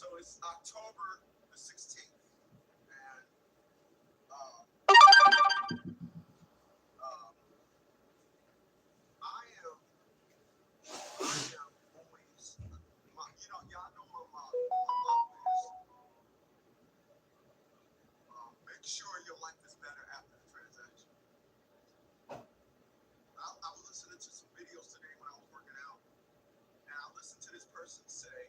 So it's October the 16th, and um, I am always, y'all know my motto. My motto is make sure your life is better after the transaction. I was listening to some videos today when I was working out, and I listened to this person say,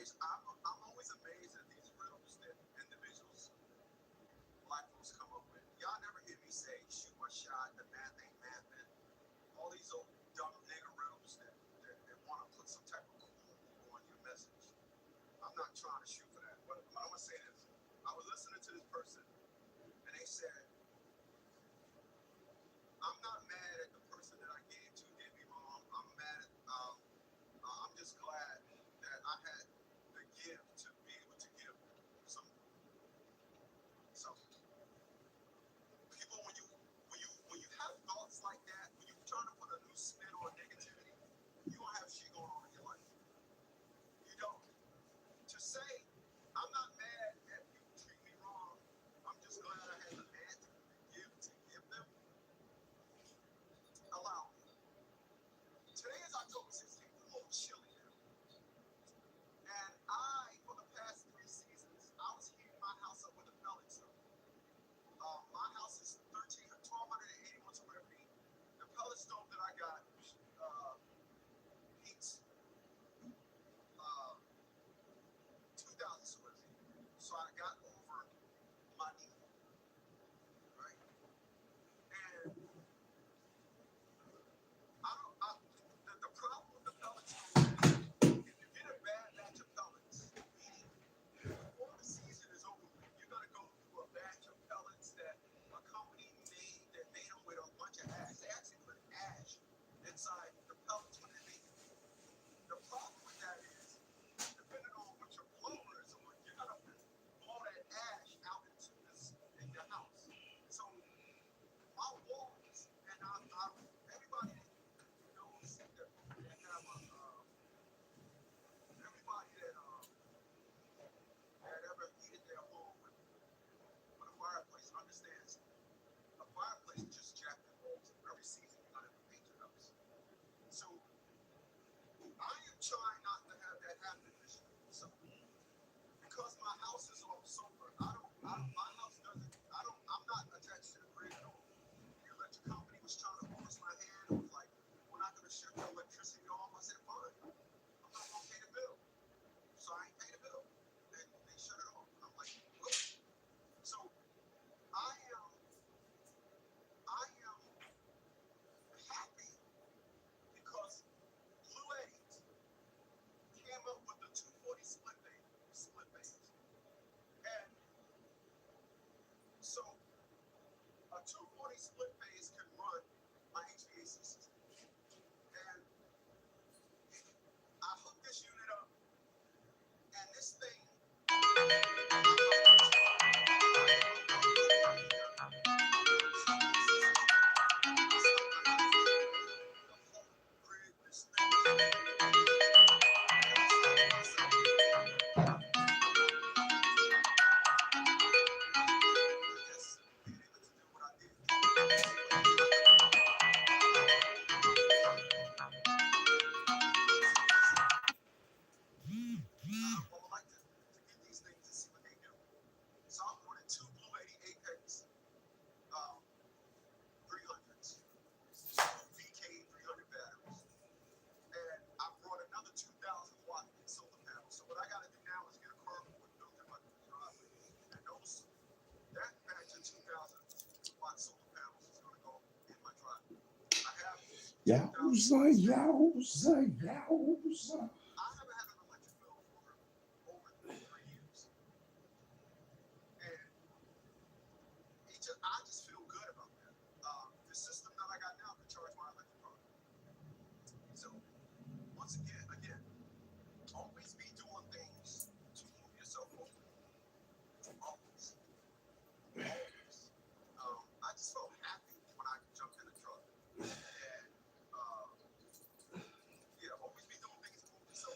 and I'm always amazed at these riddles that individuals, black folks, come up with. Y'all never hear me say, shoot my shot, the math ain't mathing, all these old dumb nigger riddles that want to put some type of cool on your message. I'm not trying to shoot for that, but I'm going to say this. I was listening to this person, and they said, I'm not mad at the person that I gave to did me wrong. I'm mad at, I'm just glad that I had the gift to be able to give some people. When you have thoughts like that, when you're trying to put a new spin on negativity, you don't have shit going on in your life. You don't. To say, I'm not mad at people treat me wrong. I'm just glad I had the man to give them. Allow me. Today is October 16th. It's a little chilly now. And for the past 3 seasons, I was heating my house up with a pellet stove. My house is 1,281 square feet. The pellet stove that I got heats 2,000 square feet. So I got over my need, right? And the problem with the pellet stove is if you get a bad batch of pellets, meaning before the season is over with, you're going to go through a batch of pellets that a company made that made them with a bunch of ash. They actually put ash inside the pellets when they make it. The problem with that is, depending on what your blower is on, you're going to blow that ash out in your house. So my walls, and everybody knows that have everybody that ever heated their home with a fireplace understands a fireplace just jacked the walls. Every season you're gonna have to paint your house. So I am trying not to have that happen this year. So because my house is off solar, my house doesn't. I'm not attached to the grid at all. The electric company was trying to force my hand. It was like, we're not gonna shut your electricity off. I said, fine. I'm not gonna pay the bill. So I ain't pay the bill. And they shut it off. I'm like, what? So I am happy because Blue Eddies came up with the 240 split phase. And so a 240 split phase can run my HVAC system. And I hooked this unit up, and this thing, so I ordered 2 Blue Eddy Apex 300s, 2 VK 300 batteries, and I brought another 2,000-watt solar panel. So what I got to do now is get a carport built in my driveway, and that batch of 2,000-watt solar panels is going to go in my driveway. I have Yowza. I haven't had an electric bill for over 3 years, and I just feel good about that. The system that I got now can charge my electric car. So once again, always be doing things to move yourself forward. Always. I just felt happy when I jumped in the truck. And always be doing things to move yourself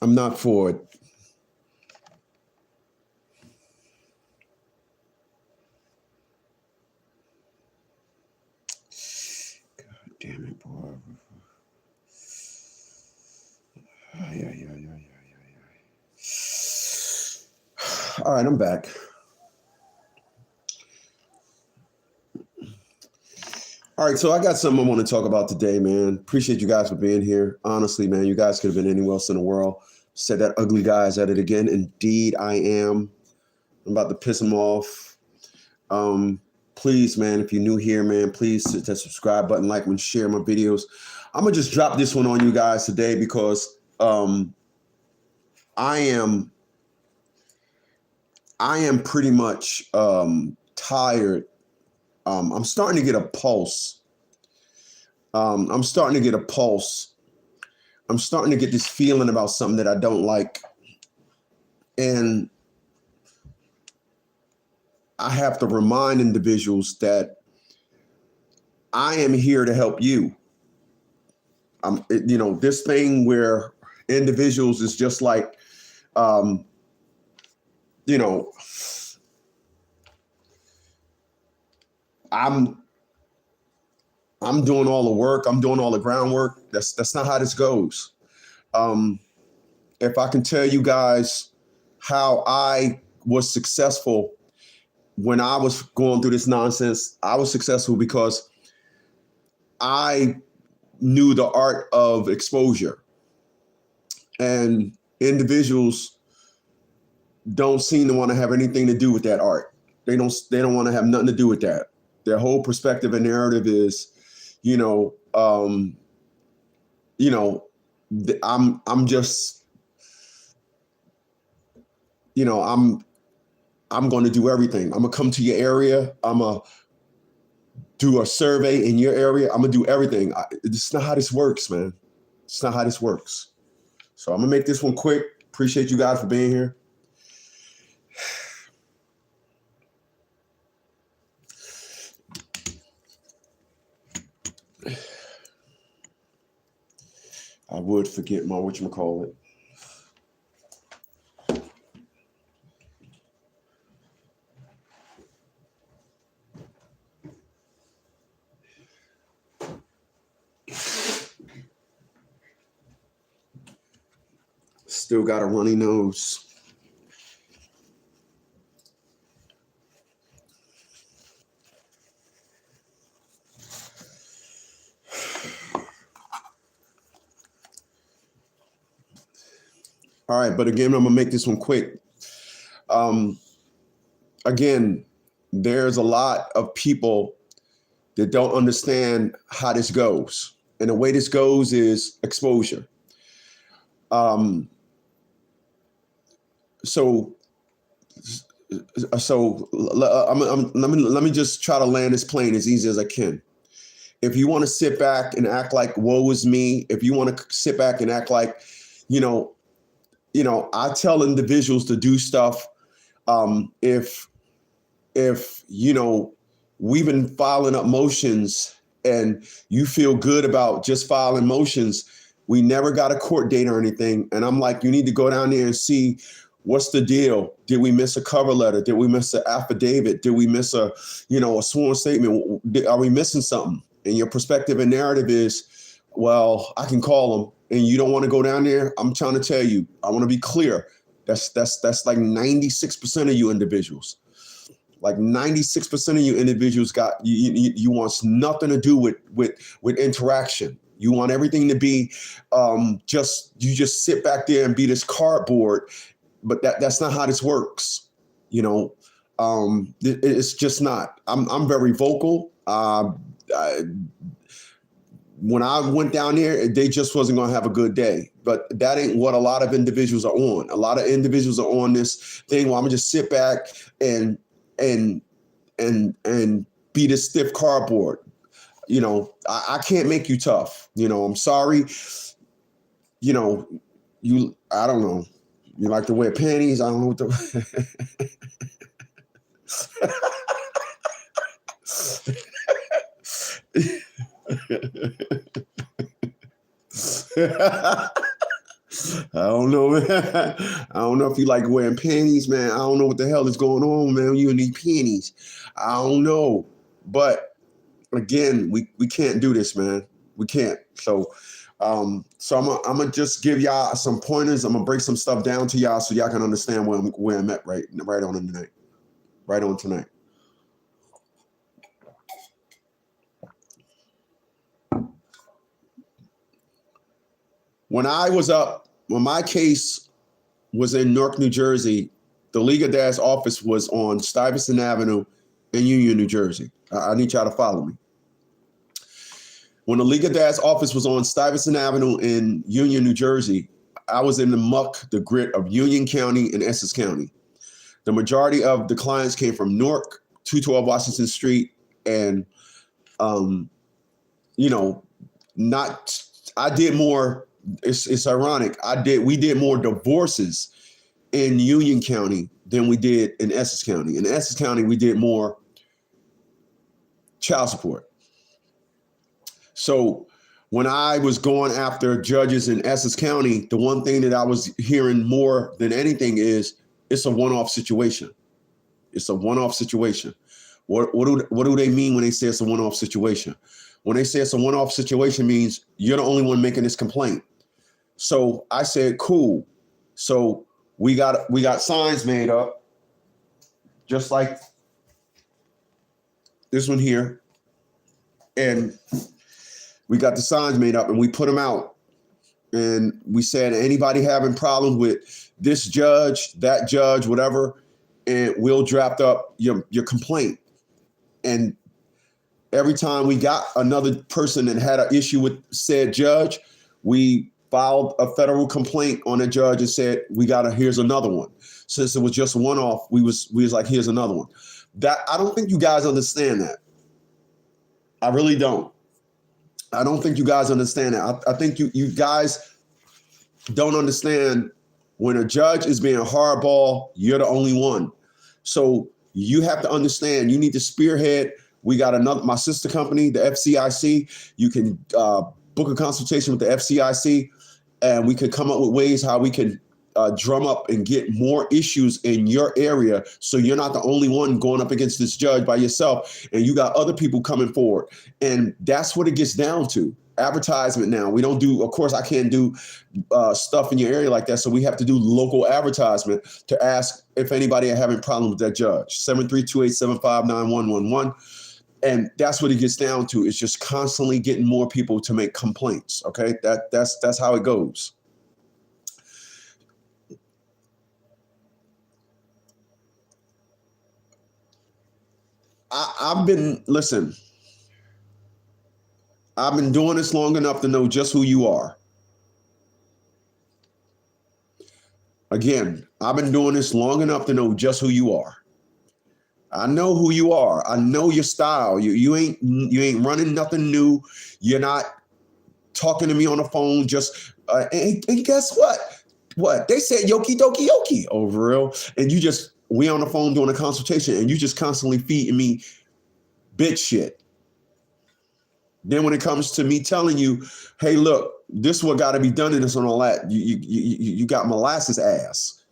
I'm not for it. God damn it, boy. All right, I'm back. All right, so I got something I want to talk about today, man. Appreciate you guys for being here. Honestly, man, you guys could have been anywhere else in the world. Said that ugly guy's at it again. Indeed, I am. I'm about to piss him off. Please, man, if you're new here, man, please hit that subscribe button, like and share my videos. I'm gonna just drop this one on you guys today because I am pretty much tired. I'm starting to get a pulse. I'm starting to get a pulse. I'm starting to get this feeling about something that I don't like. And I have to remind individuals that I am here to help you. This thing where individuals is just like, I'm doing all the work. I'm doing all the groundwork. That's not how this goes. If I can tell you guys how I was successful when I was going through this nonsense, I was successful because I knew the art of exposure. And individuals don't seem to want to have anything to do with that art. They don't want to have nothing to do with that. Their whole perspective and narrative is, I'm just, I'm going to do everything. I'm going to come to your area. I'm going to do a survey in your area. I'm going to do everything. It's not how this works, man. It's not how this works. So I'm going to make this one quick. Appreciate you guys for being here. I would forget my whatchamacallit. Still got a runny nose. All right, but again, I'm gonna make this one quick. Again, there's a lot of people that don't understand how this goes. And the way this goes is exposure. So let me just try to land this plane as easy as I can. If you want to sit back and act like woe is me, if you want to sit back and act like, I tell individuals to do stuff. If we've been filing up motions and you feel good about just filing motions, we never got a court date or anything. And I'm like, you need to go down there and see what's the deal. Did we miss a cover letter? Did we miss an affidavit? Did we miss a sworn statement? Are we missing something? And your perspective and narrative is, well, I can call them. And you don't want to go down there. I'm trying to tell you, I want to be clear. That's like 96% of you individuals. Like 96% of you individuals got you want nothing to do with interaction. You want everything to be just sit back there and be this cardboard, but that's not how this works. It's just not. I'm very vocal. When I went down there, they just wasn't going to have a good day. But that ain't what a lot of individuals are on. A lot of individuals are on this thing where I'm gonna just sit back and be this stiff cardboard. I can't make you tough. I'm sorry. I don't know. You like to wear panties? I don't know what don't know, man. I don't know if you like wearing panties, man. I don't know what the hell is going on, man. You need panties. I don't know. But again, we can't do this, man. We can't. So I'm gonna just give y'all some pointers. I'm gonna break some stuff down to y'all so y'all can understand where I'm at right on tonight. Right on tonight. When my case was in Newark, New Jersey, the League of Dads office was on Stuyvesant Avenue in Union, New Jersey. I need y'all to follow me. When the League of Dads office was on Stuyvesant Avenue in Union, New Jersey, I was in the muck, the grit of Union County and Essex County. The majority of the clients came from Newark, 212 Washington Street, and I did more. It's ironic. We did more divorces in Union County than we did in Essex County. In Essex County, we did more child support. So when I was going after judges in Essex County, the one thing that I was hearing more than anything is it's a one-off situation. It's a one-off situation. What do they mean when they say it's a one-off situation? When they say it's a one-off situation means you're the only one making this complaint. So I said, cool. So we got signs made up, just like this one here. And we got the signs made up and we put them out. And we said, anybody having problems with this judge, that judge, whatever, and we'll draft up your complaint. And every time we got another person that had an issue with said judge, we filed a federal complaint on a judge and said, here's another one. Since it was just one off, we was like, here's another one. That I don't think you guys understand that. I really don't. I don't think you guys understand that. I think you guys don't understand when a judge is being hardball, you're the only one. So you have to understand, you need to spearhead. We got my sister company, the FCIC. You can book a consultation with the FCIC, and we could come up with ways how we can drum up and get more issues in your area, so you're not the only one going up against this judge by yourself, and you got other people coming forward. And that's what it gets down to. Advertisement now. We don't do, of course, I can't do stuff in your area like that, so we have to do local advertisement to ask if anybody are having problems with that judge. 732-875-9111. And that's what it gets down to. It's just constantly getting more people to make complaints. Okay, that's how it goes. I've been doing this long enough to know just who you are. Again, I've been doing this long enough to know just who you are. I know who you are. I know your style. You ain't running nothing new. You're not talking to me on the phone. Just and guess what? What they said, yoki doki yoki over real, and we on the phone doing a consultation, and you just constantly feeding me bitch shit. Then when it comes to me telling you, hey, look, this what got to be done in this and all that, you got molasses ass.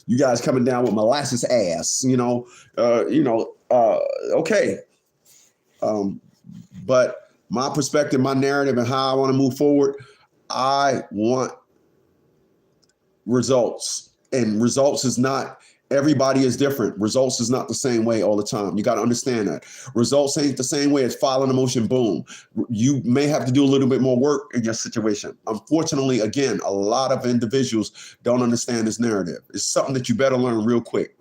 You guys coming down with molasses ass, okay. But my perspective, my narrative, and how I want to move forward, I want results. And results is not, everybody is different. Results is not the same way all the time. You got to understand that. Results ain't the same way as filing a motion, boom. You may have to do a little bit more work in your situation. Unfortunately, again, a lot of individuals don't understand this narrative. It's something that you better learn real quick.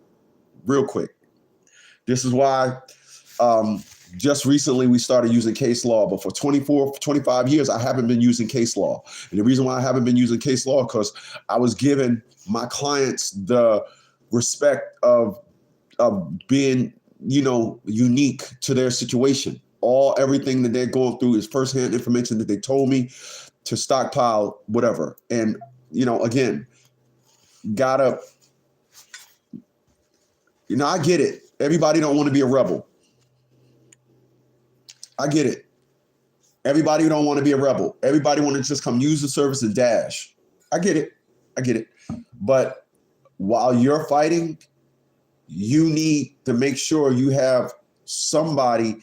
This is why just recently we started using case law, but for 25 years, I haven't been using case law. And the reason why I haven't been using case law, because I was giving my clients the respect of being, unique to their situation. Everything that they're going through is firsthand information that they told me to stockpile, whatever. And, again, I get it. Everybody don't want to be a rebel. I get it. Everybody don't want to be a rebel. Everybody want to just come use the service and dash. I get it. I get it. But while you're fighting, you need to make sure you have somebody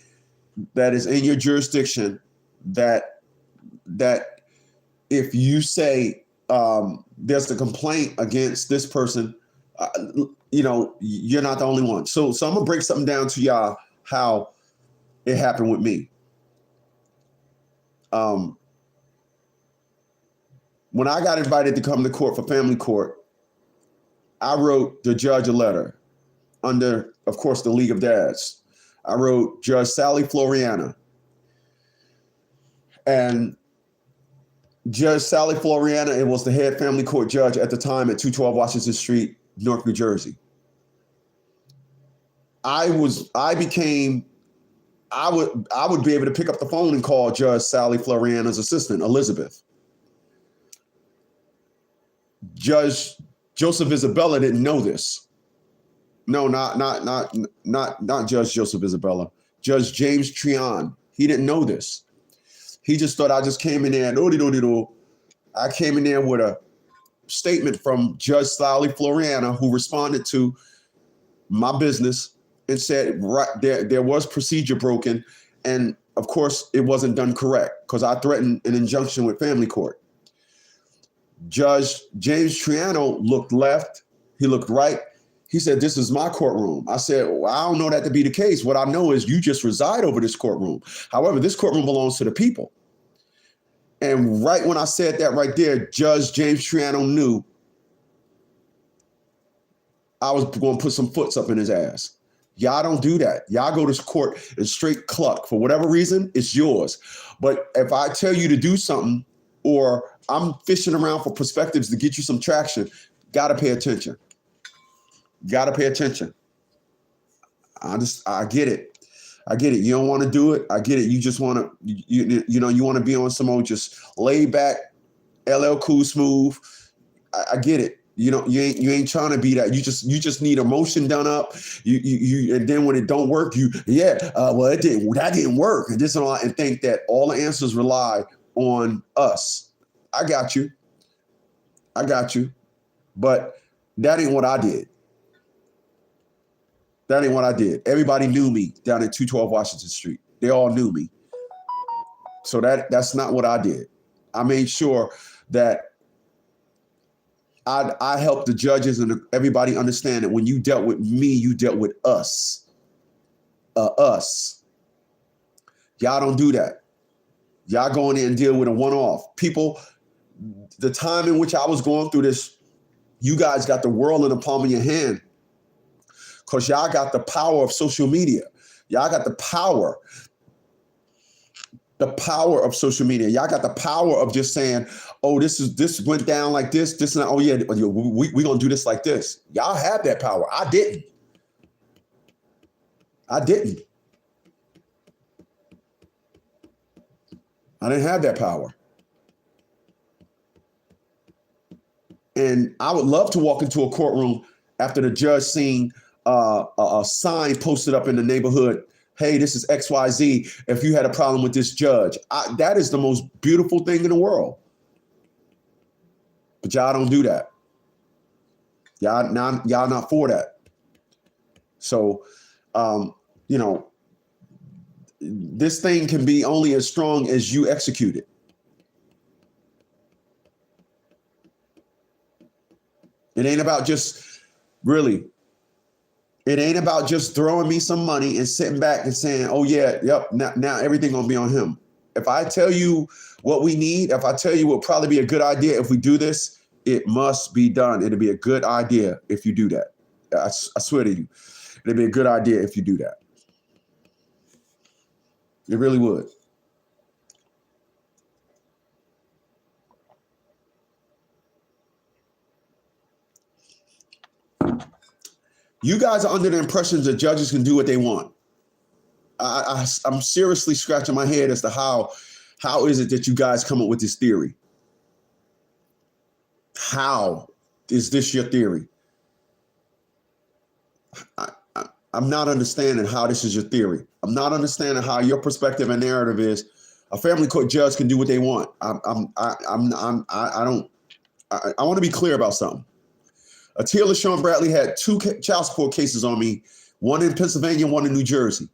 that is in your jurisdiction that if you say there's a complaint against this person, you're not the only one. So I'm gonna break something down to y'all how it happened with me. When I got invited to come to court for family court, I wrote the judge a letter under, of course, the League of Dads. I wrote Judge Sally Floriana. And Judge Sally Floriana, it was the head family court judge at the time at 212 Washington Street, Newark, New Jersey. I would be able to pick up the phone and call Judge Sally Floriana's assistant, Elizabeth. Judge Joseph Isabella didn't know this. No, not Judge Joseph Isabella. Judge James Trion. He didn't know this. He just thought I just came in there and I came in there with a statement from Judge Sally Floriana, who responded to my business and said, right, there was procedure broken. And of course, it wasn't done correct because I threatened an injunction with family court. Judge James Triano looked left. He looked right. He said, this is my courtroom. I said, well, I don't know that to be the case. What I know is you just reside over this courtroom. However, this courtroom belongs to the people. And right when I said that right there, Judge James Triano knew I was going to put some foots up in his ass. Y'all don't do that. Y'all go to court and straight cluck. For whatever reason, it's yours. But if I tell you to do something or I'm fishing around for perspectives to get you some traction, got to pay attention. Got to pay attention. I get it. I get it. You don't want to do it. I get it. You just want to, you want to be on some old just laid back, LL Cool Smooth. I get it. You ain't trying to be that. You just need emotion done up. You and then when it don't work, that didn't work and this and all that, and think that all the answers rely on us. I got you. But that ain't what I did. That ain't what I did. Everybody knew me down at 212 Washington Street. They all knew me. So that's not what I did. I made sure that I helped the judges and everybody understand that when you dealt with me, you dealt with us. Us. Y'all don't do that. Y'all go in there and deal with a one-off. People, the time in which I was going through this, you guys got the world in the palm of your hand because y'all got the power of social media. Y'all got the power of social media. Y'all got the power of just saying, oh, this went down like this, and that. Oh yeah, we gonna do this like this. Y'all have that power. I didn't. I didn't have that power. And I would love to walk into a courtroom after the judge seen a sign posted up in the neighborhood. Hey, this is XYZ. If you had a problem with this judge, that is the most beautiful thing in the world. But y'all don't do that. Y'all not for that. So, this thing can be only as strong as you execute it. It ain't about just it ain't about just throwing me some money and sitting back and saying, oh yeah, yep, now everything gonna be on him. If I tell you what we need, if I tell you what would probably be a good idea if we do this, it must be done. It'll be a good idea if you do that. I swear to you, it'll be a good idea if you do that. It really would. You guys are under the impression that judges can do what they want. I'm seriously scratching my head as to how is it that you guys come up with this theory? How is this your theory? I'm not understanding how this is your theory. I'm not understanding how your perspective and narrative is. A family court judge can do what they want. I want to be clear about something. Atia LaShawn Bradley had 2 child support cases on me, one in Pennsylvania, one in New Jersey.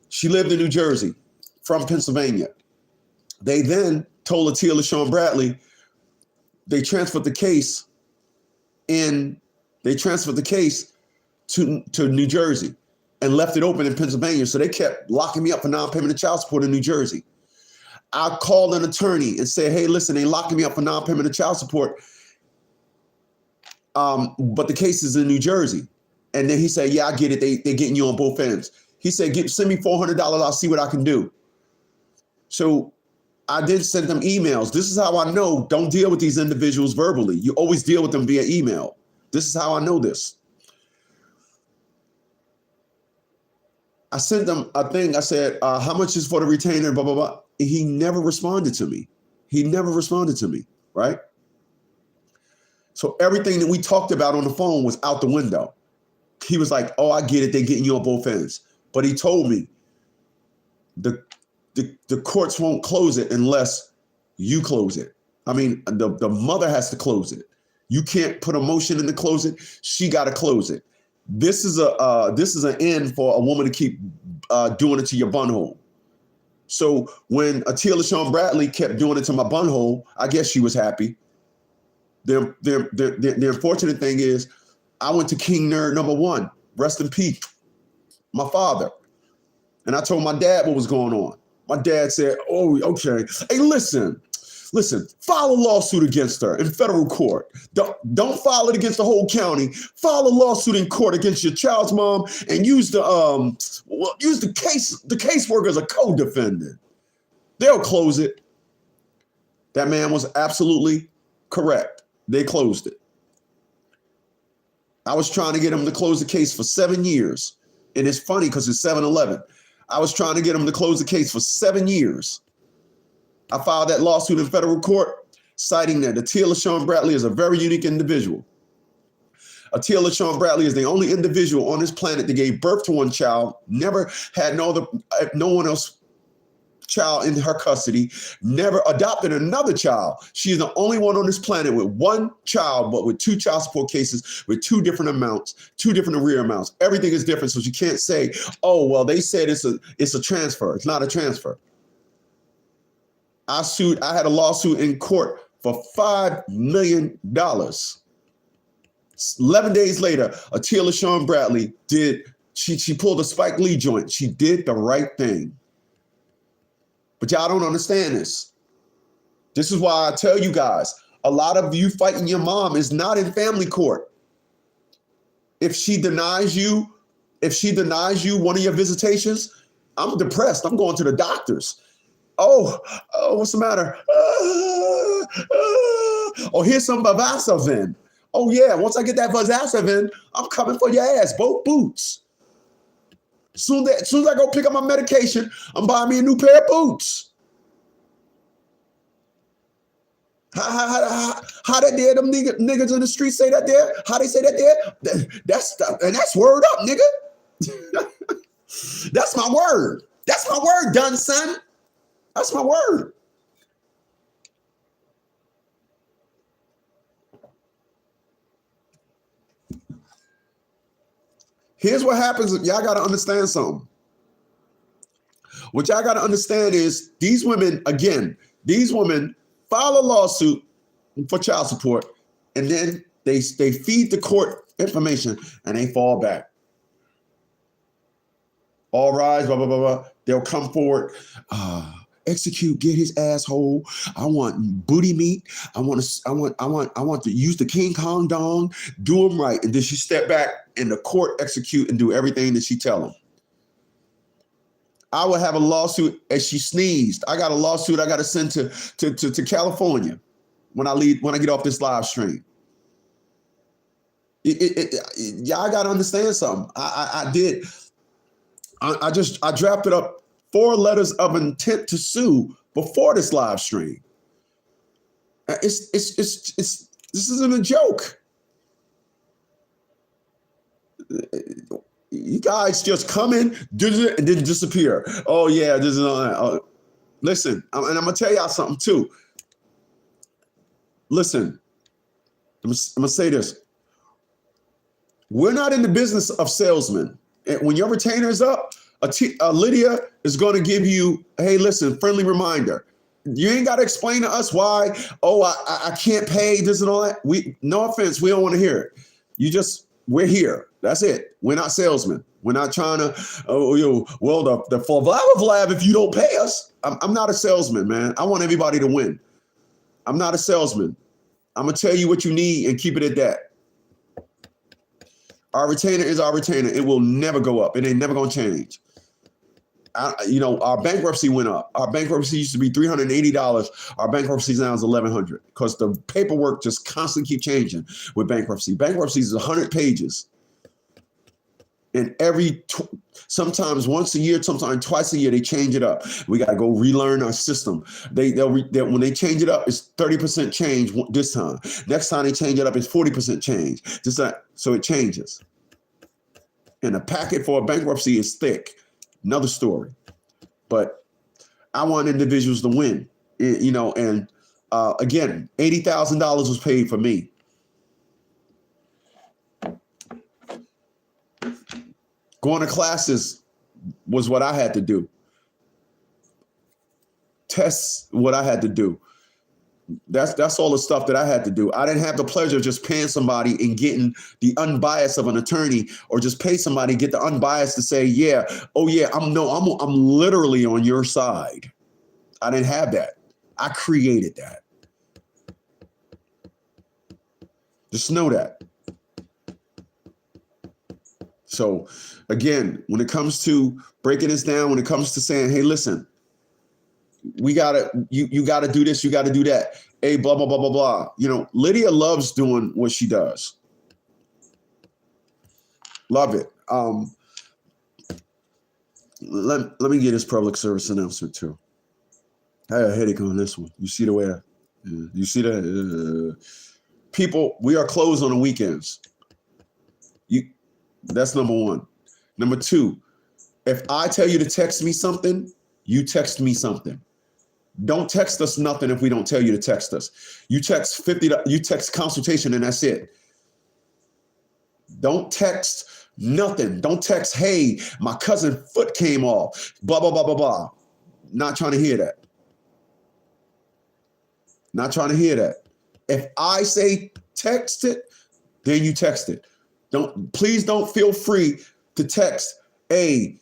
She lived in New Jersey from Pennsylvania. They then told Atia LaShawn Bradley they transferred the case to New Jersey and left it open in Pennsylvania. So they kept locking me up for non-payment of child support in New Jersey. I called an attorney and said, hey, listen, they locking me up for non-payment of child support. But the case is in New Jersey. And then he said, yeah, I get it. They're getting you on both ends. He said, send me $400. I'll see what I can do. So I did send them emails. This is how I know don't deal with these individuals verbally. You always deal with them via email. This is how I know this. I sent them a thing. I said, how much is for the retainer, blah, blah, blah. He never responded to me. Right? So everything that we talked about on the phone was out the window. He was like, oh, I get it. They're getting you on both ends. But he told me the courts won't close it unless you close it. I mean, the mother has to close it. You can't put a motion in to close it. She got to close it. This is an end for a woman to keep doing it to your bunhole. So when Atia LaShawn Bradley kept doing it to my bunhole, I guess she was happy. The unfortunate thing is I went to King Nerd #1, rest in peace, my father. And I told my dad what was going on. My dad said, oh, okay. Hey, listen, file a lawsuit against her in federal court. Don't file it against the whole county. File a lawsuit in court against your child's mom and use the caseworker as a co-defendant. They'll close it. That man was absolutely correct. They closed it. I was trying to get him to close the case for 7 years. And it's funny because it's 7-11. I was trying to get him to close the case for 7 years. I filed that lawsuit in federal court, citing that Atia LaShawn Bradley is a very unique individual. Atia LaShawn Bradley is the only individual on this planet that gave birth to one child, never had no one else child in her custody, never adopted another child. She's the only one on this planet with one child, but with 2 child support cases with 2 different amounts, 2 different arrear amounts. Everything is different. So you can't say, oh, well, they said it's a transfer. It's not a transfer. I had a lawsuit in court for $5 million. 11 days later, Atia LaShawn Bradley she pulled a Spike Lee joint. She did the right thing. But y'all don't understand this. This is why I tell you guys, a lot of you fighting your mom is not in family court. If she denies you one of your visitations, I'm depressed. I'm going to the doctors. Oh, what's the matter? Oh, here's some Vavasavin. Oh yeah, once I get that Vavasavin, I'm coming for your ass, both boots. Soon as I go pick up my medication, I'm buying me a new pair of boots. How that there, them niggas in the street say that there? How they say that there? That's word up, nigga. That's my word. That's my word, done, son. That's my word. Here's what happens. Y'all got to understand something. What y'all got to understand is these women file a lawsuit for child support, and then they feed the court information and they fall back. All rise, blah, blah, blah, blah. They'll come forward. Execute, get his asshole. I want booty meat. I want to use the King Kong dong, do him right. And then she step back and the court execute and do everything that she tell him. I would have a lawsuit as she sneezed. I got a lawsuit I got to send to California when I get off this live stream. Y'all got to understand something. I drafted up 4 letters of intent to sue before this live stream. This isn't a joke. You guys just come in, and then disappear. Oh yeah, this is listen, and I'm gonna tell y'all something too. Listen, I'm gonna say this. We're not in the business of salesmen. When your retainer is up, Lydia is going to give you, hey, listen, friendly reminder. You ain't got to explain to us why, I can't pay this and all that. No offense, we don't want to hear it. We're here. That's it. We're not salesmen. We're not trying to, the flab if you don't pay us. I'm not a salesman, man. I want everybody to win. I'm not a salesman. I'm going to tell you what you need and keep it at that. Our retainer is our retainer. It will never go up. It ain't never going to change. Our bankruptcy went up. Our bankruptcy used to be $380. Our bankruptcy now is $1,100 because the paperwork just constantly keep changing with bankruptcy. Bankruptcy is 100 pages. And sometimes once a year, sometimes twice a year, they change it up. We got to go relearn our system. When they change it up, it's 30% change this time. Next time they change it up, it's 40% change. So it changes. And the packet for a bankruptcy is thick. Another story. But I want individuals to win. And again, $80,000 was paid for me. Going to classes was what I had to do. Tests, what I had to do. That's all the stuff that I had to do. I didn't have the pleasure of just paying somebody and getting the unbiased of an attorney, or just pay somebody, get the unbiased to say, I'm literally on your side. I didn't have that. I created that. Just know that. So again, when it comes to breaking this down, when it comes to saying, hey, listen, you gotta do this, you gotta do that. Hey, blah, blah, blah, blah, blah. Lydia loves doing what she does. Love it. Let me get this public service announcement too. I had a headache on this one. You see the way you see that? People, we are closed on the weekends. That's number one. Number two, if I tell you to text me something, you text me something. Don't text us nothing if we don't tell you to text us. You text you text consultation and that's it. Don't text nothing. Don't text, hey, my cousin foot came off, blah, blah, blah, blah, blah. Not trying to hear that. Not trying to hear that. If I say text it, then you text it. Please don't feel free to text, hey,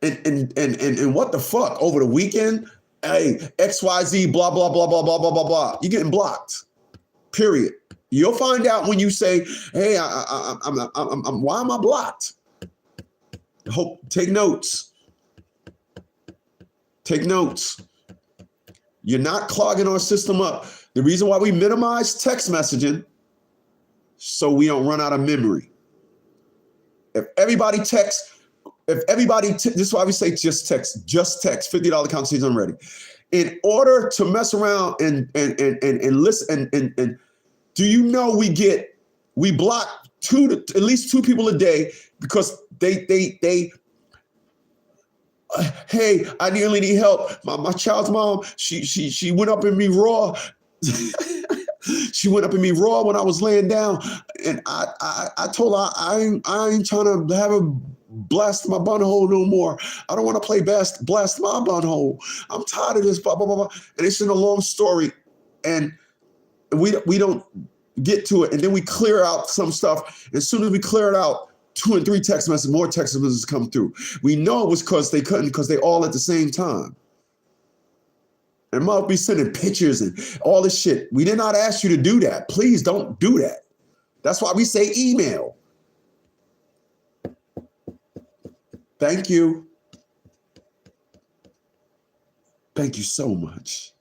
and what the fuck over the weekend? Hey, XYZ, blah, blah, blah, blah, blah, blah, blah, blah. You're getting blocked. Period. You'll find out when you say, hey, why am I blocked? Take notes. Take notes. You're not clogging our system up. The reason why we minimize text messaging, so we don't run out of memory. If everybody texts, this is why we say just text, $50 consultation, I'm ready. In order to mess around and listen, and do you know we block at least two people a day because they hey, I really need help. My child's mom, she went up in me raw. She went up in me raw when I was laying down, and I told her I ain't trying to have her blast my bunhole no more. I don't want to play blast my bunhole. I'm tired of this, blah, blah, blah, blah. And it's in a long story, and we don't get to it, and then we clear out some stuff. As soon as we clear it out, 2 and 3 text messages, more text messages come through. We know it was because they couldn't, because they all at the same time. And might be sending pictures and all this shit. We did not ask you to do that. Please don't do that. That's why we say email. Thank you. Thank you so much.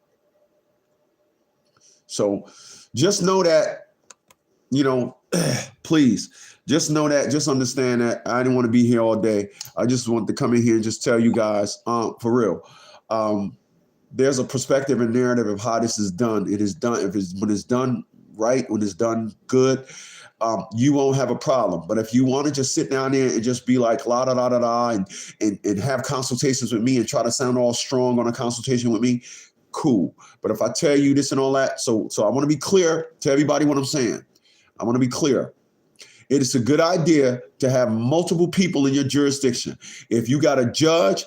So just know that, please, just know that, just understand that I didn't want to be here all day. I just wanted to come in here and just tell you guys, for real, there's a perspective and narrative of how this is done. It is done. When it's done right, when it's done good, you won't have a problem. But if you want to just sit down there and just be like la da da da da and have consultations with me and try to sound all strong on a consultation with me, cool. But if I tell you this and all that, so I want to be clear to everybody what I'm saying. I want to be clear. It is a good idea to have multiple people in your jurisdiction. If you got a judge,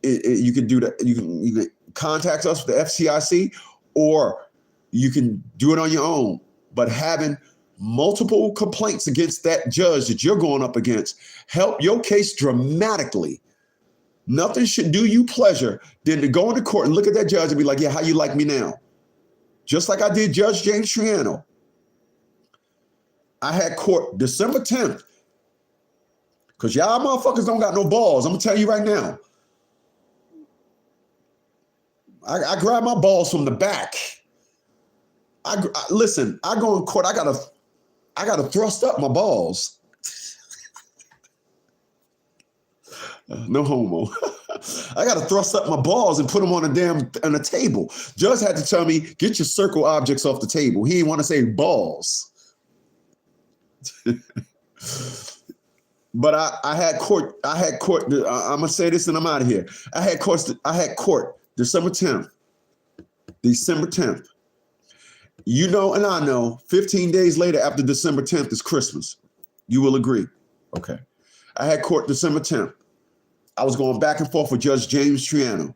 you can do that. You can contact us with the FCIC, or you can do it on your own. But having multiple complaints against that judge that you're going up against help your case dramatically. Nothing should do you pleasure than to go into court and look at that judge and be like, yeah, how you like me now? Just like I did Judge James Triano. I had court December 10th. Because y'all motherfuckers don't got no balls. I'm going to tell you right now. I grab my balls from the back. Listen, I go in court, I gotta thrust up my balls. No homo. I gotta thrust up my balls and put them on a table. Judge had to tell me, get your circle objects off the table. He didn't want to say balls. But I had court. I'm gonna say this and I'm out of here. I had court December 10th. December 10th. You know, and I know 15 days later after December 10th is Christmas. You will agree. Okay. I had court December 10th. I was going back and forth with Judge James Triano.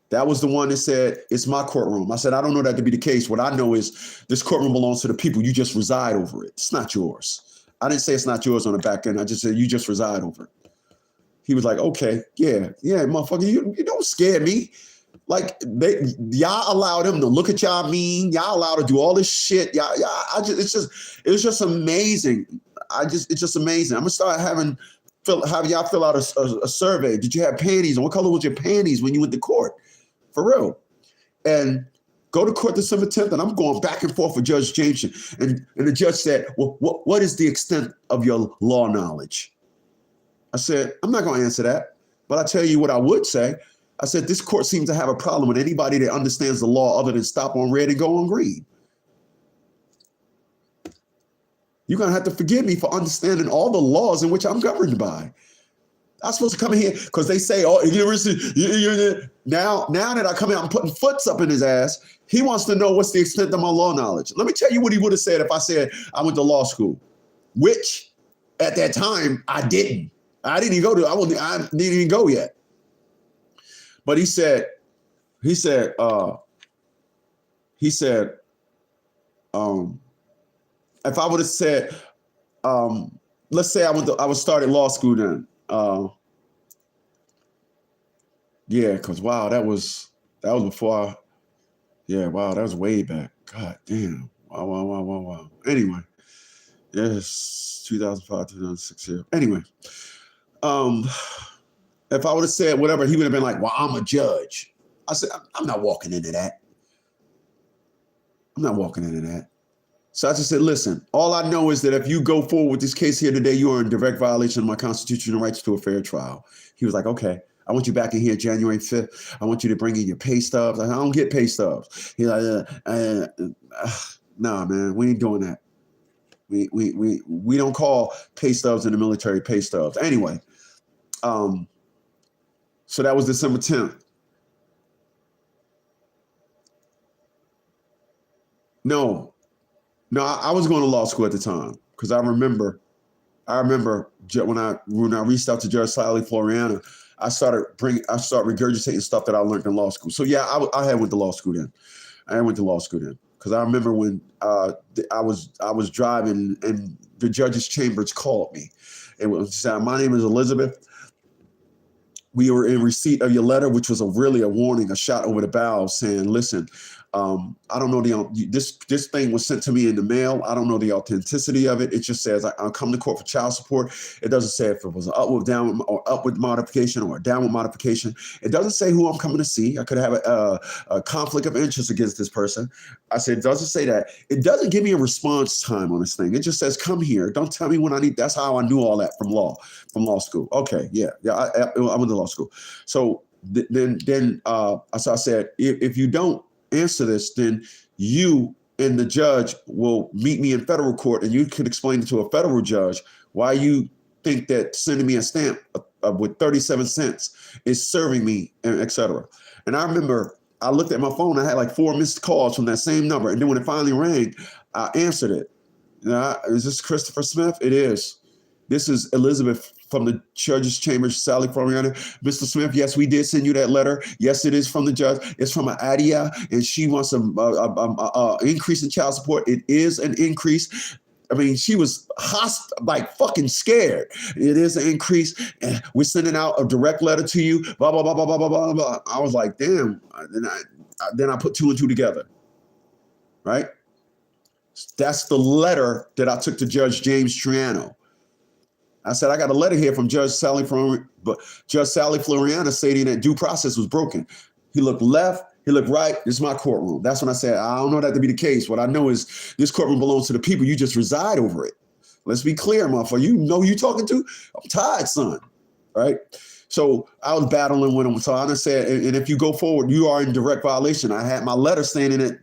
That was the one that said, it's my courtroom. I said, I don't know that to be the case. What I know is this courtroom belongs to the people. You just reside over it. It's not yours. I didn't say it's not yours on the back end. I just said, you just reside over it. He was like, okay, yeah, motherfucker, you don't scare me. Like, y'all allow them to look at y'all mean. Y'all allow to do all this shit. It's just amazing. It's just amazing. I'm gonna start having y'all fill out a survey. Did you have panties? And what color was your panties when you went to court? For real. And go to court December 10th, and I'm going back and forth with Judge Jameson. And the judge said, well, what is the extent of your law knowledge? I said, I'm not going to answer that. But I tell you what I would say. I said, this court seems to have a problem with anybody that understands the law other than stop on red and go on green. You're going to have to forgive me for understanding all the laws in which I'm governed by. I'm supposed to come in here because they say, oh, now that I come out and putting foots up in his ass, he wants to know what's the extent of my law knowledge. Let me tell you what he would have said if I said I went to law school, which at that time I didn't. I didn't even go yet. But he said, if I would have said, let's say I was started law school then. Because wow, that was before. That was way back. God damn. Wow. Anyway, yes, 2005, 2006 here. Anyway, if I would have said whatever, he would have been like, well, I'm a judge. I said, I'm not walking into that. So I just said, listen, all I know is that if you go forward with this case here today, you are in direct violation of my constitutional rights to a fair trial. He was like, okay, I want you back in here January 5th. I want you to bring in your pay stubs. I don't get pay stubs. He's like, nah, man, we ain't doing that. We don't call pay stubs in the military pay stubs. Anyway, so that was December 10th. No, I was going to law school at the time because I remember when I reached out to Judge Sally Floriana, I started regurgitating stuff that I learned in law school. So yeah, I had went to law school then. Because I remember when I was driving and the judge's chambers called me. It said, my name is Elizabeth. We were in receipt of your letter, which was really a warning, a shot over the bow saying, listen, I don't know this thing was sent to me in the mail. I don't know the authenticity of it. It just says I'll come to court for child support. It doesn't say if it was an upward modification or a downward modification. It doesn't say who I'm coming to see. I could have a conflict of interest against this person. I said, it doesn't say that. It doesn't give me a response time on this thing. It just says, come here. Don't tell me when I need. That's how I knew all that from law school. Okay. Yeah. I went to law school. So then I said, if you don't answer this, then you and the judge will meet me in federal court, and you could explain it to a federal judge why you think that sending me a stamp with 37 cents is serving me, and et cetera. And I remember I looked at my phone. I had like 4 missed calls from that same number. And then when it finally rang, I answered it. Is this Christopher Smith? It is. This is Elizabeth from the Judge's Chambers, Sally Floriana. Mr. Smith, yes, we did send you that letter. Yes, it is from the judge. It's from Adia, and she wants an increase in child support. It is an increase. I mean, she was like fucking scared. It is an increase. And we're sending out a direct letter to you. Blah, blah, blah, blah, blah, blah, blah. I was like, damn. Then I put 2 and 2 together. Right? That's the letter that I took to Judge James Triano. I said, I got a letter here from Judge Sally Floriana stating that due process was broken. He looked left, he looked right. This is my courtroom. That's when I said, I don't know that to be the case. What I know is this courtroom belongs to the people. You just reside over it. Let's be clear, motherfucker. You know who you talking to? I'm tired, son. Right? So I was battling with him. So I said, and if you go forward, you are in direct violation. I had my letter saying in it.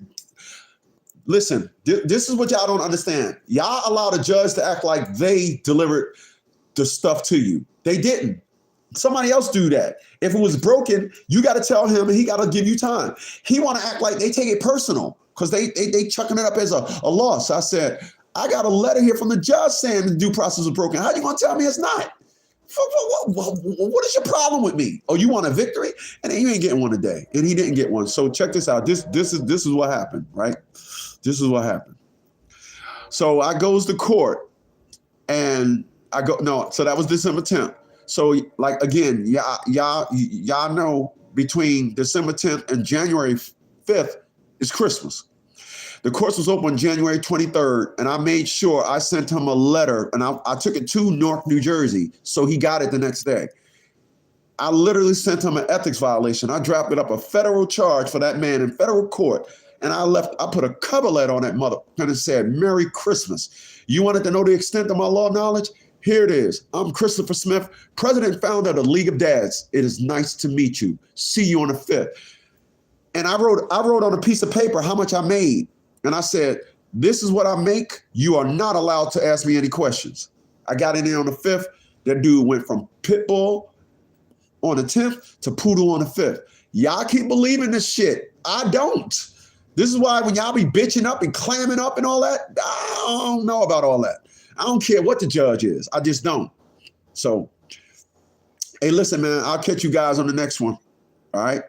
Listen, this is what y'all don't understand. Y'all allow the judge to act like they delivered the stuff to you. They didn't. Somebody else do that. If it was broken, you got to tell him, and he got to give you time. He want to act like they take it personal because they chucking it up as a loss. So I said, I got a letter here from the judge saying the due process was broken. How you going to tell me it's not? What is your problem with me? Oh, you want a victory? And then you ain't getting one today. And he didn't get one. So check this out. This is what happened, right? This is what happened. So I goes to court, and so that was December 10th. So like, again, y'all know between December 10th and January 5th is Christmas. The course was open January 23rd, and I made sure I sent him a letter, and I took it to Newark, New Jersey, so he got it the next day. I literally sent him an ethics violation. I drafted up a federal charge for that man in federal court, and I put a cover letter on that mother, and it said, Merry Christmas. You wanted to know the extent of my law knowledge? Here it is. I'm Christopher Smith, president and founder of the League of Dads. It is nice to meet you. See you on the 5th. And I wrote on a piece of paper how much I made. And I said, this is what I make. You are not allowed to ask me any questions. I got in there on the 5th. That dude went from Pitbull on the 10th to Poodle on the 5th. Y'all keep believing this shit. I don't. This is why when y'all be bitching up and clamming up and all that, I don't know about all that. I don't care what the judge is. I just don't. So, hey, listen, man, I'll catch you guys on the next one. All right.